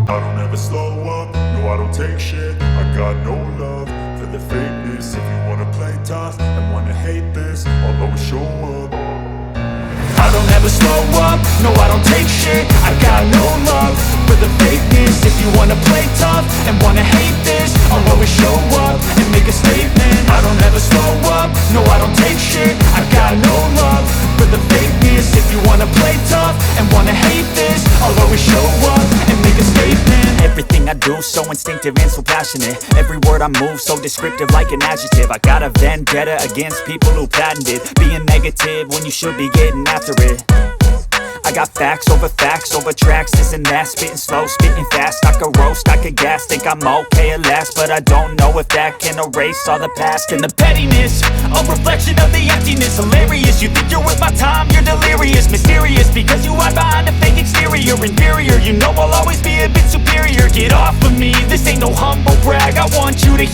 I don't ever slow up, no I don't take shit. I got no love for the fakeness. If you wanna play tough and wanna hate this, I'll always show up. I don't ever slow up, no I don't take shit. I got no love for the fakeness. If you wanna play tough and wanna hate this, I'll always show up and make a statement. I don't ever slow up, no I don't take shit. I got no love for the fakeness. If you wanna play tough and wanna hate this, I'll always show up and make a statement. Everything I do so instinctive and so passionate. Every word I move so descriptive like an adjective. I got a vendetta against people who patented being negative when you should be getting after it. I got facts over tracks, this and that. Spitting slow, spitting fast, I could roast, I could gas. Think I'm okay at last, but I don't know if that can erase all the past. And the pettiness, a reflection of the emptiness. Hilarious, you think you're worth my time, you're delirious. Mysterious, because you hide behind a fake exterior. Inferior, you know I'll always be a bit superior. Get off of me, this ain't no humble brag. I want you to